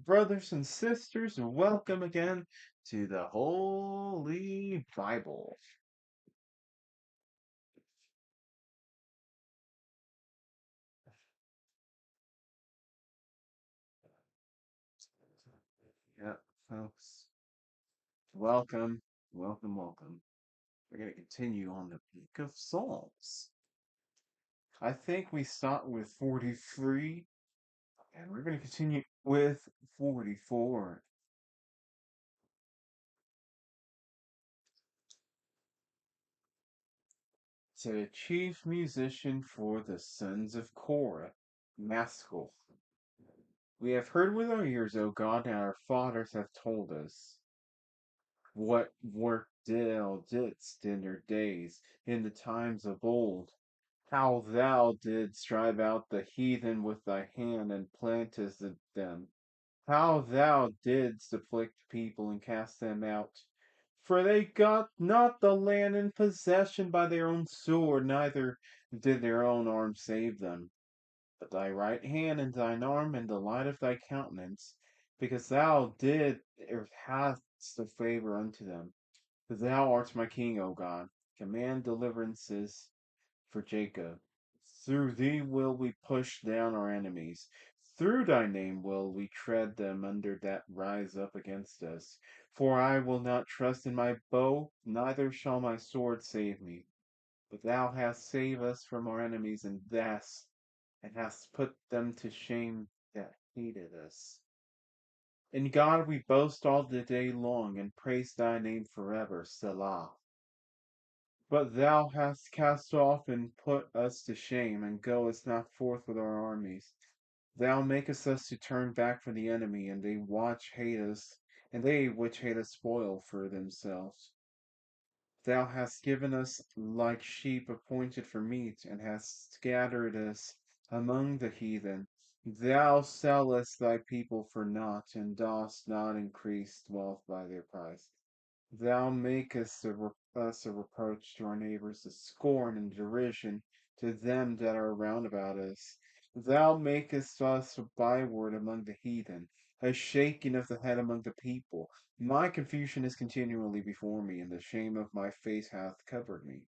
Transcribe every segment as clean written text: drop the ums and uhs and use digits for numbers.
brothers and sisters, welcome again to the Holy Bible. Yeah, folks, welcome, welcome. We're going to continue on the Book of Psalms. I think we start with 43, and we're going to continue with 44. To the chief musician for the sons of Korah, Maskil. We have heard with our ears, O God, and our fathers have told us what work thou didst in their days, in the times of old, how thou didst drive out the heathen with thy hand and plantest them, how thou didst afflict people and cast them out. For they got not the land in possession by their own sword, neither did their own arm save them, but thy right hand and thine arm and the light of thy countenance, because thou did hast the favor unto them. Thou art my king, O God. Command deliverances for Jacob. Through thee will we push down our enemies. Through thy name will we tread them under that rise up against us. For I will not trust in my bow, neither shall my sword save me. But thou hast saved us from our enemies and hast put them to shame that hated us. In God we boast all the day long, and praise thy name forever, Selah. But thou hast cast off and put us to shame, and goest not forth with our armies. Thou makest us to turn back from the enemy, and they which hate us spoil for themselves. Thou hast given us like sheep appointed for meat, and hast scattered us among the heathen. Thou sellest thy people for naught, and dost not increase wealth by their price. Thou makest us a reproach to our neighbors, a scorn and derision to them that are round about us. Thou makest us a byword among the heathen, a shaking of the head among the people. My confusion is continually before me, and the shame of my face hath covered me.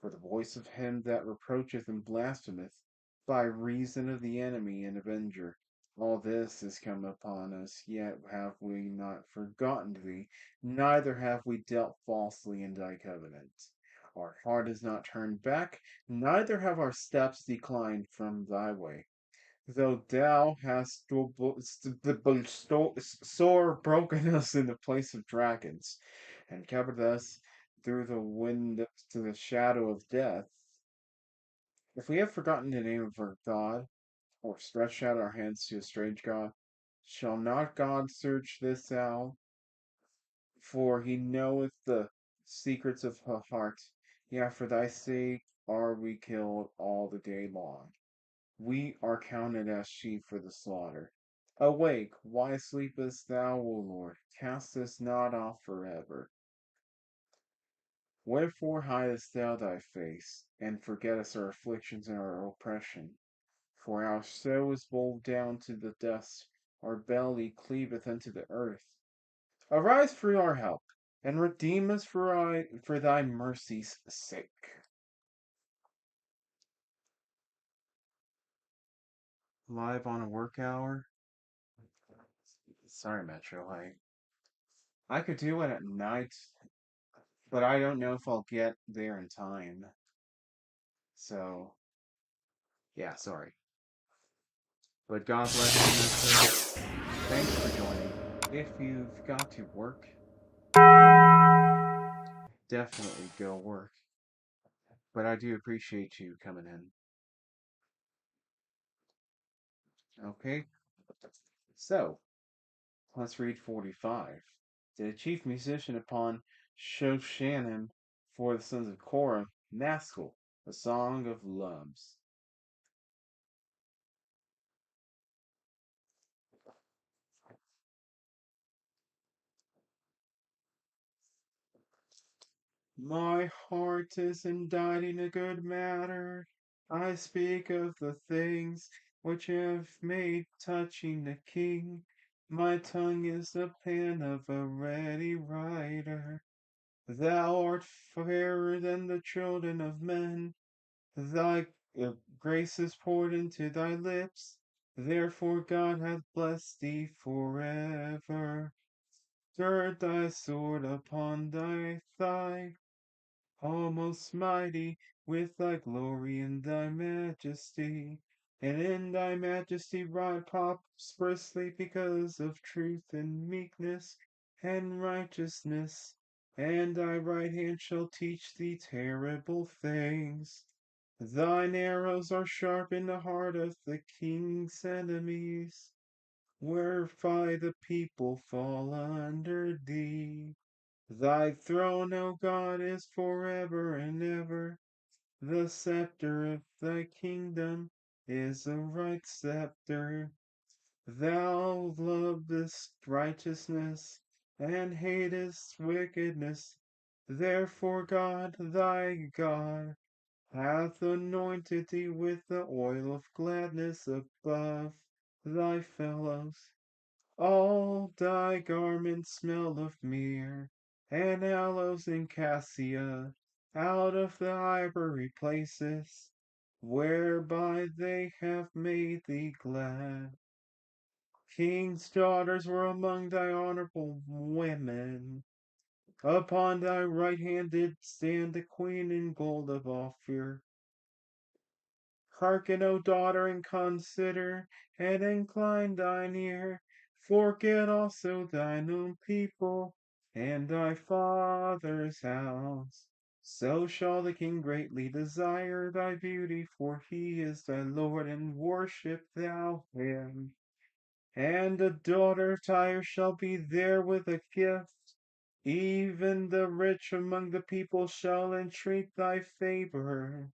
For the voice of him that reproacheth and blasphemeth, by reason of the enemy and avenger, all this is come upon us, yet have we not forgotten thee, neither have we dealt falsely in thy covenant. Our heart is not turned back, neither have our steps declined from thy way. Though thou hast sore broken us in the place of dragons, and covered us through the wind to the shadow of death, if we have forgotten the name of our God, or stretched out our hands to a strange God, shall not God search this out? For he knoweth the secrets of the heart. Yea, for thy sake are we killed all the day long. We are counted as sheep for the slaughter. Awake, why sleepest thou, O Lord? Cast us not off forever. Wherefore hidest thou thy face, and forgettest our afflictions and our oppression? For our soul is bowed down to the dust, our belly cleaveth unto the earth. Arise for our help, and redeem us for thy mercy's sake. Live on a work hour? Sorry, Metro. I could do it at night, but I don't know if I'll get there in time. So, yeah, sorry. But God bless you, Metro. Thanks for joining. If you've got to work, then definitely go work. But I do appreciate you coming in. Okay? So, let's read 45. The chief musician upon Shoshanim for the sons of Korah, Maskil, a song of loves. My heart is inditing a good matter. I speak of the things which have made touching the king. My tongue is the pen of a ready writer. Thou art fairer than the children of men. Thy grace is poured into thy lips. Therefore God hath blessed thee forever. Gird thy sword upon thy thigh, O most mighty, with thy glory and thy majesty. And in thy majesty ride prosperously because of truth and meekness and righteousness. And thy right hand shall teach thee terrible things. Thine arrows are sharp in the heart of the king's enemies, whereby the people fall under thee. Thy throne, O God, is forever and ever. The scepter of thy kingdom is a right scepter. Thou lovest righteousness and hatest wickedness. Therefore God, thy God, hath anointed thee with the oil of gladness above thy fellows. All thy garments smell of myrrh, and aloes and cassia, out of the ivory places, whereby they have made thee glad. King's daughters were among thy honorable women. Upon thy right hand did stand the queen in gold of Ophir. Hearken, O daughter, and consider, and incline thine ear. Forget also thine own people, and thy father's house. So shall the king greatly desire thy beauty, for he is thy Lord, and worship thou him. And the daughter of Tyre shall be there with a gift. Even the rich among the people shall entreat thy favor.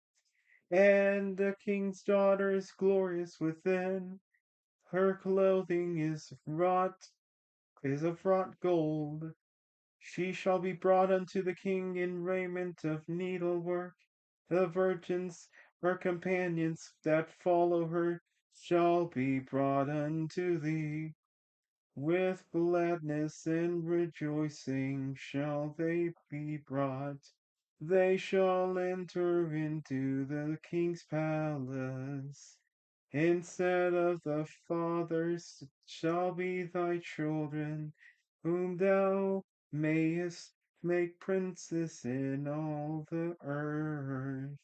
And the king's daughter is glorious within. Her clothing is of wrought gold. She shall be brought unto the king in raiment of needlework. The virgins, her companions that follow her, shall be brought unto thee. With gladness and rejoicing shall they be brought. They shall enter into the king's palace. Instead of the fathers shall be thy children, whom thou mayest make princes in all the earth.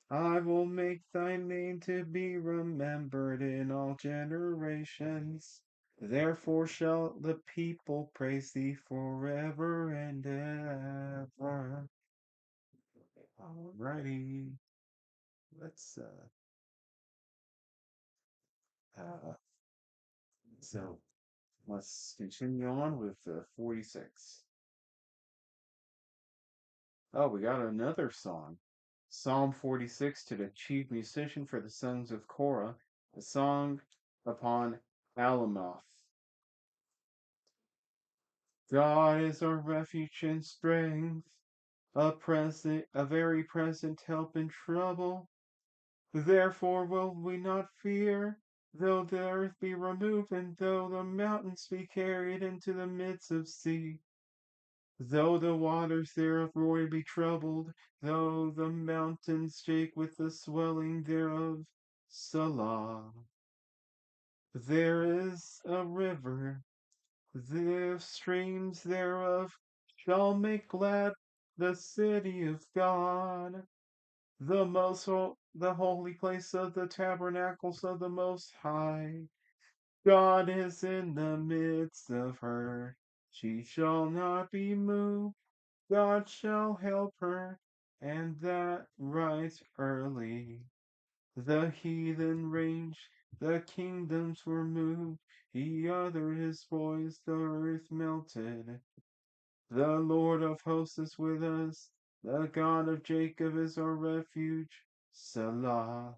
I will make thy name to be remembered in all generations. Therefore shall the people praise thee forever and ever. Alrighty, let's uh so let's continue on with 46. Oh, we got another song. Psalm 46 to the chief musician for the sons of Korah, a song upon Alamoth. God is our refuge and strength, a very present help in trouble. Therefore will we not fear, though the earth be removed, and though the mountains be carried into the midst of sea. Though the waters thereof roar and be troubled, though the mountains shake with the swelling thereof. Salah. There is a river, the streams thereof shall make glad the city of God, the holy place of the tabernacles of the Most High. God is in the midst of her. She shall not be moved. God shall help her, and that right early. The heathen raged, the kingdoms were moved. He uttered his voice, the earth melted. The Lord of hosts is with us. The God of Jacob is our refuge. Selah.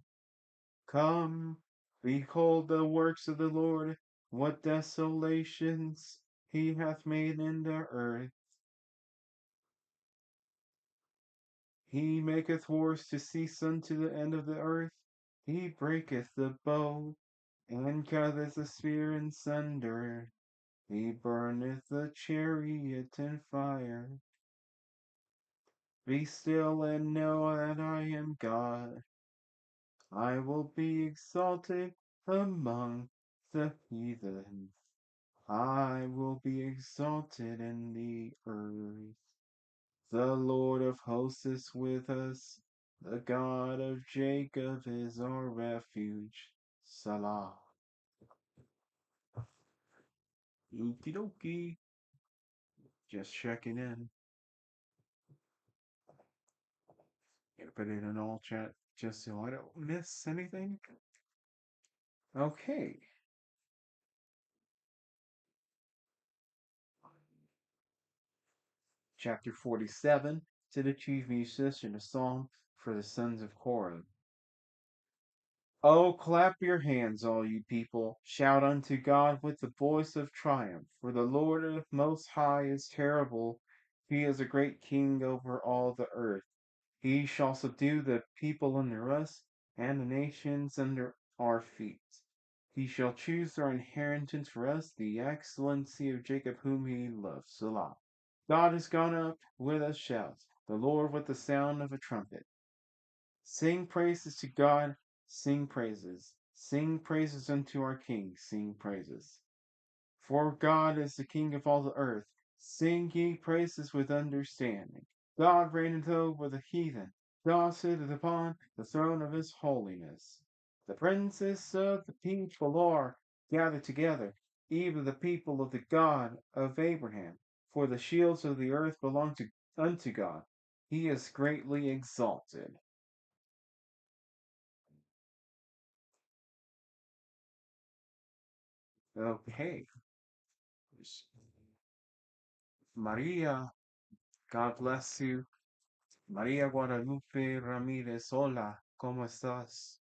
Come, behold the works of the Lord, what desolations he hath made in the earth. He maketh wars to cease unto the end of the earth. He breaketh the bow, and cutteth the spear in sunder. He burneth the chariot in fire. Be still and know that I am God. I will be exalted among the heathen. I will be exalted in the earth. The Lord of hosts is with us. The God of Jacob is our refuge. Salah. Okie dokie. Just checking in. Gonna put it in all chat just so I don't miss anything. Okay. Chapter 47. To the chief musician, a psalm for the sons of Korah. Oh, clap your hands, all you people. Shout unto God with the voice of triumph. For the Lord of Most High is terrible. He is a great king over all the earth. He shall subdue the people under us, and the nations under our feet. He shall choose our inheritance for us, the excellency of Jacob whom he loves. Selah. God is gone up with a shout, the Lord with the sound of a trumpet. Sing praises to God, sing praises. Sing praises unto our King, sing praises. For God is the King of all the earth. Sing ye praises with understanding. God reigneth over the heathen. God sitteth upon the throne of his holiness. The princes of the people are gathered together, even the people of the God of Abraham. For the shields of the earth belong unto God. He is greatly exalted. Okay. Maria, God bless you. Maria Guadalupe Ramírez, hola, ¿cómo estás?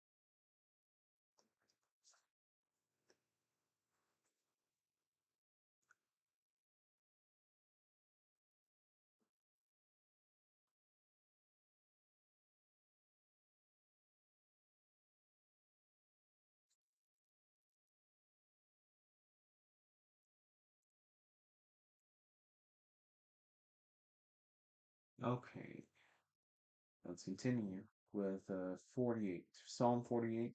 Okay, let's continue with 48. Psalm 48,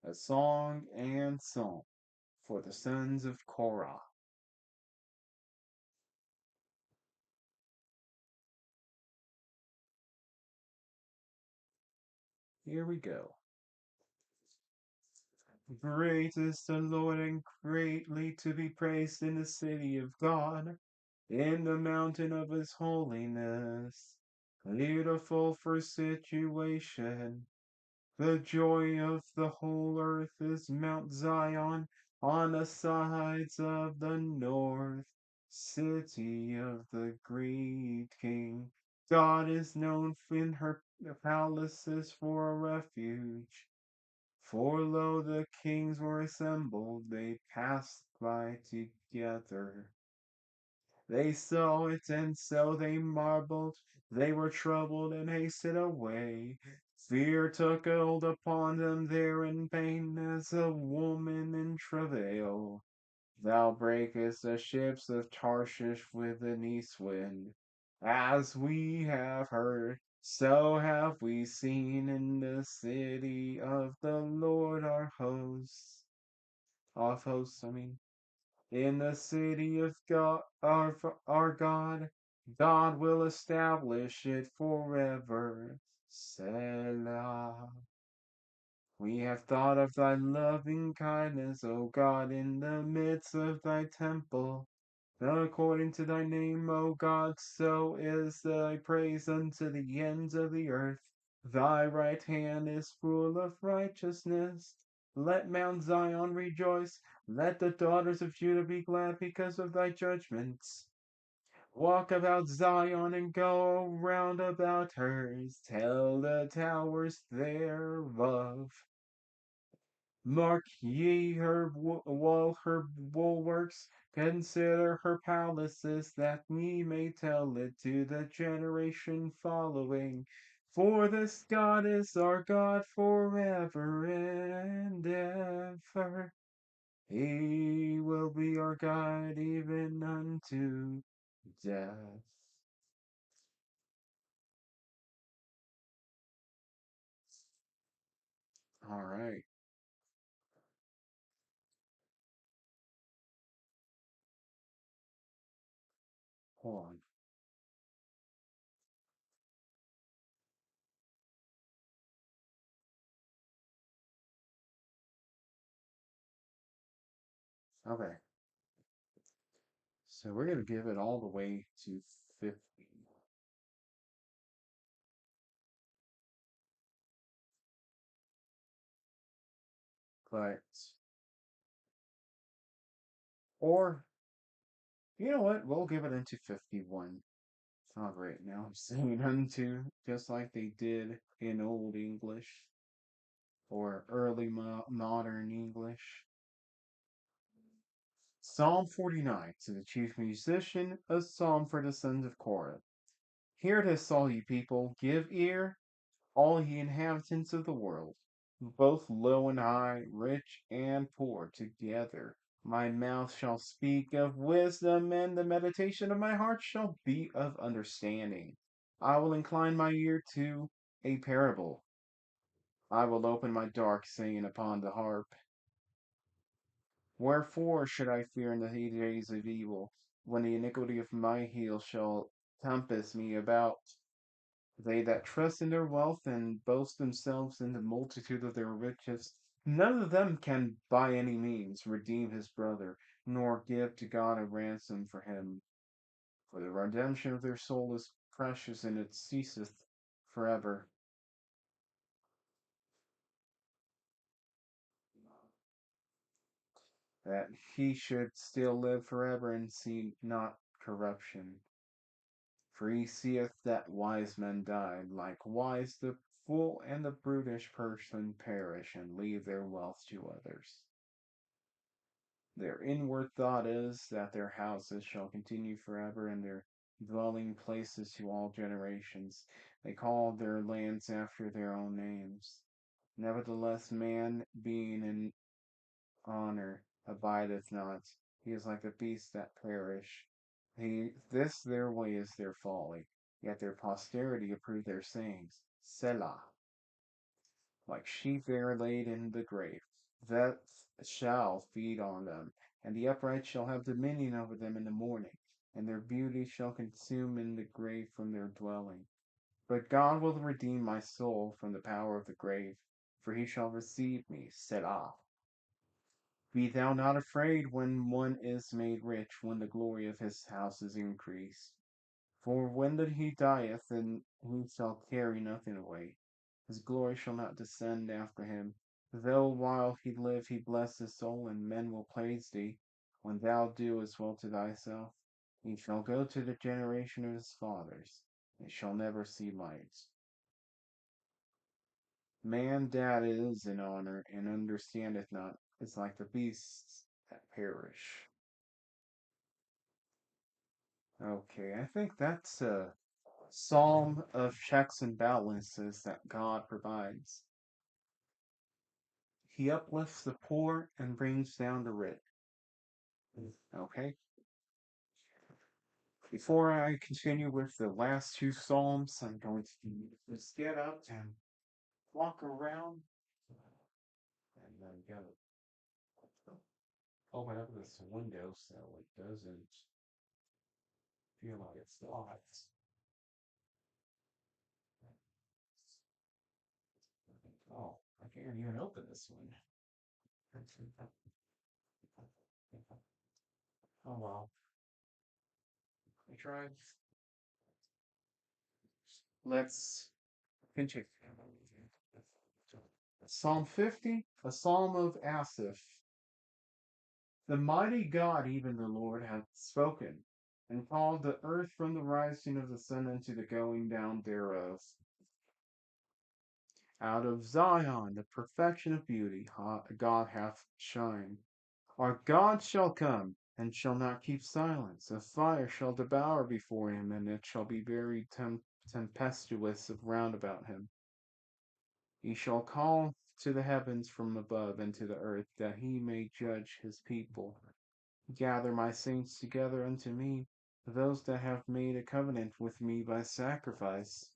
a song and psalm for the sons of Korah. Here we go. Great is the Lord and greatly to be praised in the city of God, in the mountain of his holiness. Beautiful for situation. The joy of the whole earth is Mount Zion on the sides of the north, city of the great King. God is known in her palaces for a refuge. For lo, the kings were assembled, they passed by together. They saw it, and so they marveled. They were troubled and hasted away. Fear took hold upon them there in pain as a woman in travail. Thou breakest the ships of Tarshish with an east wind. As we have heard, so have we seen in the city of the Lord our hosts. Of hosts, I mean. In the city of God, our God, God will establish it forever. Selah. We have thought of thy loving kindness, O God, in the midst of thy temple. According to thy name, O God, so is thy praise unto the ends of the earth. Thy right hand is full of righteousness. Let Mount Zion rejoice. Let the daughters of Judah be glad because of thy judgments. Walk about Zion and go round about hers. Tell the towers thereof. Mark ye her her bulwarks, consider her palaces, that we may tell it to the generation following. For this God is our God forever and ever. He will be our guide even unto death. All right. Hold on. Okay. So we're going to give it all the way to 50. But, or, you know what? We'll give it into 51. All right, now I'm saying unto, just like they did in Old English or early modern English. Psalm 49, to the chief musician, a psalm for the sons of Korah. Hear this, all ye people, give ear, all ye inhabitants of the world, both low and high, rich and poor together. My mouth shall speak of wisdom, and the meditation of my heart shall be of understanding. I will incline my ear to a parable. I will open my dark saying upon the harp. Wherefore should I fear in the days of evil, when the iniquity of my heel shall compass me about? They that trust in their wealth and boast themselves in the multitude of their riches, none of them can by any means redeem his brother, nor give to God a ransom for him. For the redemption of their soul is precious, and it ceaseth forever. That he should still live forever and see not corruption. For he seeth that wise men die, likewise the fool and the brutish person perish and leave their wealth to others. Their inward thought is that their houses shall continue forever, and their dwelling places to all generations. They call their lands after their own names. Nevertheless, man being in honor abideth not. He is like the beasts that perish. This their way is their folly, yet their posterity approve their sayings. Selah. Like sheep they are laid in the grave. Death shall feed on them, and the upright shall have dominion over them in the morning, and their beauty shall consume in the grave from their dwelling. But God will redeem my soul from the power of the grave, for he shall receive me. Selah. Be thou not afraid when one is made rich, when the glory of his house is increased. For when that he dieth, then he shall carry nothing away. His glory shall not descend after him. Though while he live he bless his soul, and men will praise thee, when thou doest well to thyself. He shall go to the generation of his fathers, and shall never see light. Man that is in honor, and understandeth not, is like the beasts that perish. Okay, I think that's a psalm of checks and balances that God provides. He uplifts the poor and brings down the rich. Okay? Before I continue with the last two psalms, I'm going to just get up and walk around and then go open up this window so it doesn't feel like it's locked. Oh, I can't even open this one. Oh well. I tried. Let's continue. Psalm 50, a psalm of Asaph. The mighty God, even the Lord, hath spoken, and called the earth from the rising of the sun unto the going down thereof. Out of Zion, the perfection of beauty, God hath shined. Our God shall come, and shall not keep silence. A fire shall devour before him, and it shall be very tempestuous round about him. He shall call to the heavens from above and to the earth, that he may judge his people. Gather my saints together unto me, those that have made a covenant with me by sacrifice.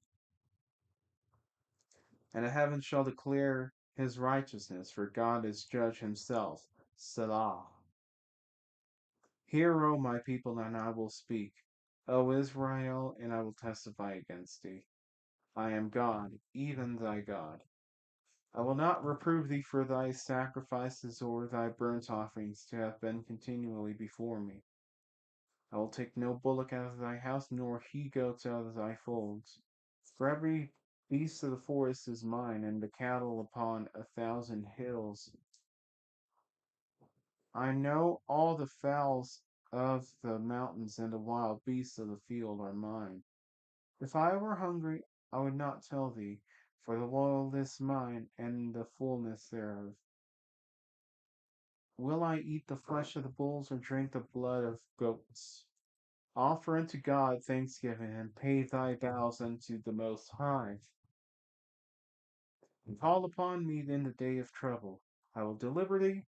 And the heavens shall declare his righteousness, for God is judge himself. Selah. Hear, O my people, and I will speak. O Israel, and I will testify against thee. I am God, even thy God. I will not reprove thee for thy sacrifices or thy burnt offerings to have been continually before me. I will take no bullock out of thy house, nor he goats out of thy folds. For every beast of the forest is mine, and the cattle upon 1,000 hills. I know all the fowls of the mountains, and the wild beasts of the field are mine. If I were hungry, I would not tell thee, for the world is mine, and the fullness thereof. Will I eat the flesh of the bulls, or drink the blood of goats? Offer unto God thanksgiving, and pay thy vows unto the Most High. And call upon me in the day of trouble. I will deliver thee,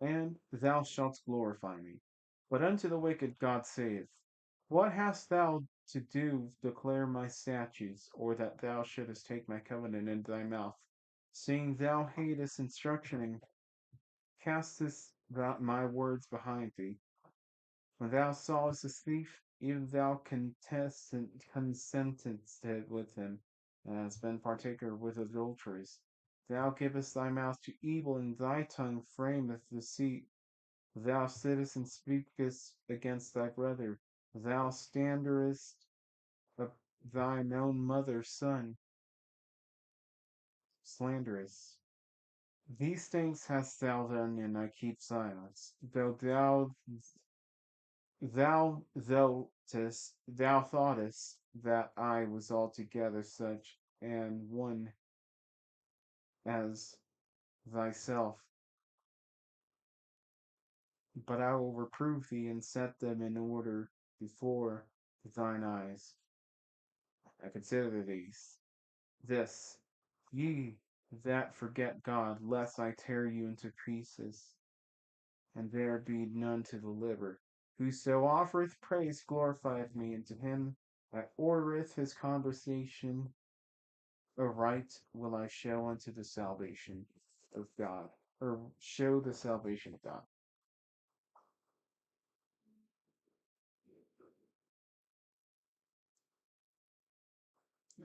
and thou shalt glorify me. But unto the wicked God saith, what hast thou to do declare my statutes, or that thou shouldest take my covenant into thy mouth, seeing thou hatest instruction, and castest my words behind thee? When thou sawest a thief, even thou consentedst with him, and hast been partaker with adulteries. Thou givest thy mouth to evil, and thy tongue frameth deceit. Thou sittest and speakest against thy brother. Thou standest up thine own mother's son, slanderous. These things hast thou done, and I keep silence. Though thou thoughtest that I was altogether such an one as thyself, but I will reprove thee and set them in order before thine eyes. I consider this, ye that forget God, lest I tear you into pieces, and there be none to deliver. Whoso offereth praise glorifieth me, and to him that ordereth his conversation aright will I show unto the salvation of God, or show the salvation of God.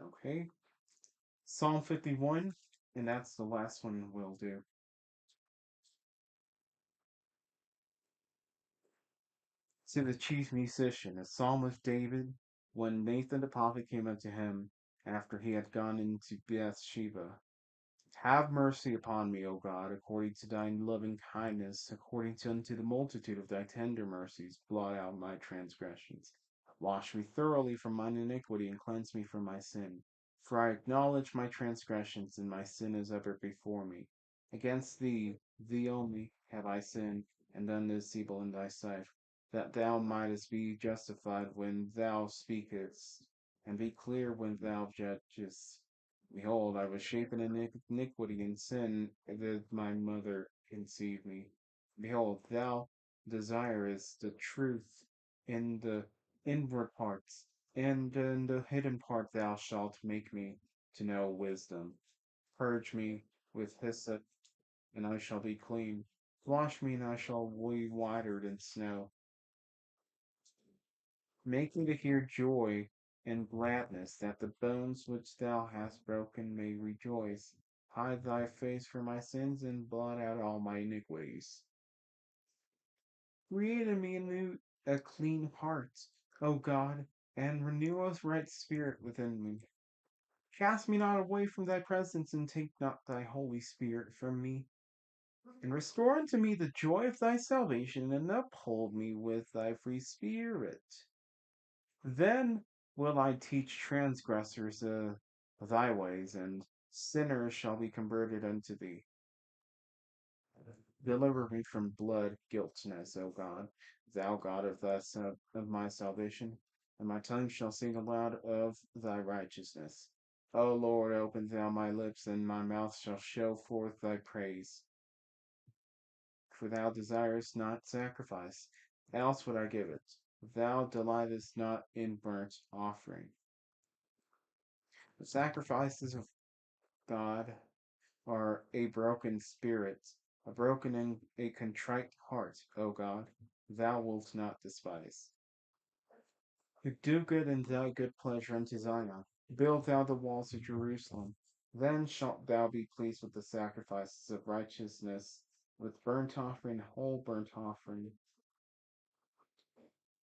Okay, Psalm 51, and that's the last one we'll do. To the chief musician, a psalm of David, when Nathan the prophet came unto him after he had gone into Bathsheba. Have mercy upon me, O God, according to thy loving kindness, according to unto the multitude of thy tender mercies, blot out my transgressions. Wash me thoroughly from mine iniquity, and cleanse me from my sin. For I acknowledge my transgressions, and my sin is ever before me. Against thee, thee only, have I sinned, and done this evil in thy sight, that thou mightest be justified when thou speakest, and be clear when thou judgest. Behold, I was shapen in iniquity, and sin did my mother conceive me. Behold, thou desirest the truth in the inward parts, and in the hidden part thou shalt make me to know wisdom. Purge me with hyssop, and I shall be clean. Wash me, and I shall be whiter than snow. Make me to hear joy and gladness, that the bones which thou hast broken may rejoice. Hide thy face from my sins, and blot out all my iniquities. Create in me a clean heart, O God, and renew a right spirit within me. Cast me not away from thy presence, and take not thy Holy Spirit from me. And restore unto me the joy of thy salvation, and uphold me with thy free spirit. Then will I teach transgressors thy ways, and sinners shall be converted unto thee. Deliver me from blood guiltiness, O God, thou God of my salvation, and my tongue shall sing aloud of thy righteousness. O Lord, open thou my lips, and my mouth shall show forth thy praise. For thou desirest not sacrifice, else would I give it. Thou delightest not in burnt offering. The sacrifices of God are a broken spirit, a broken and a contrite heart, O God, thou wilt not despise. Do good and thy good pleasure unto Zion. Build thou the walls of Jerusalem. Then shalt thou be pleased with the sacrifices of righteousness, with burnt offering, whole burnt offering.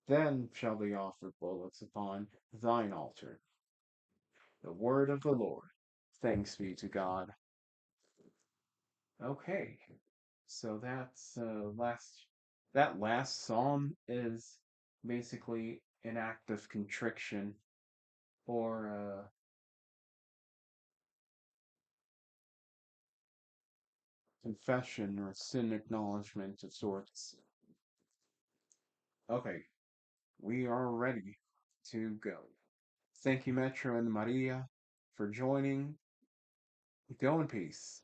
Then shall they offer bullocks upon thine altar. The word of the Lord. Thanks be to God. Okay, so that last psalm is basically an act of contrition or confession or sin acknowledgement of sorts. Okay, we are ready to go. Thank you, Metro and Maria, for joining. Go in peace.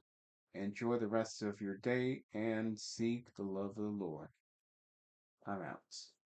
Enjoy the rest of your day and seek the love of the Lord. I'm out.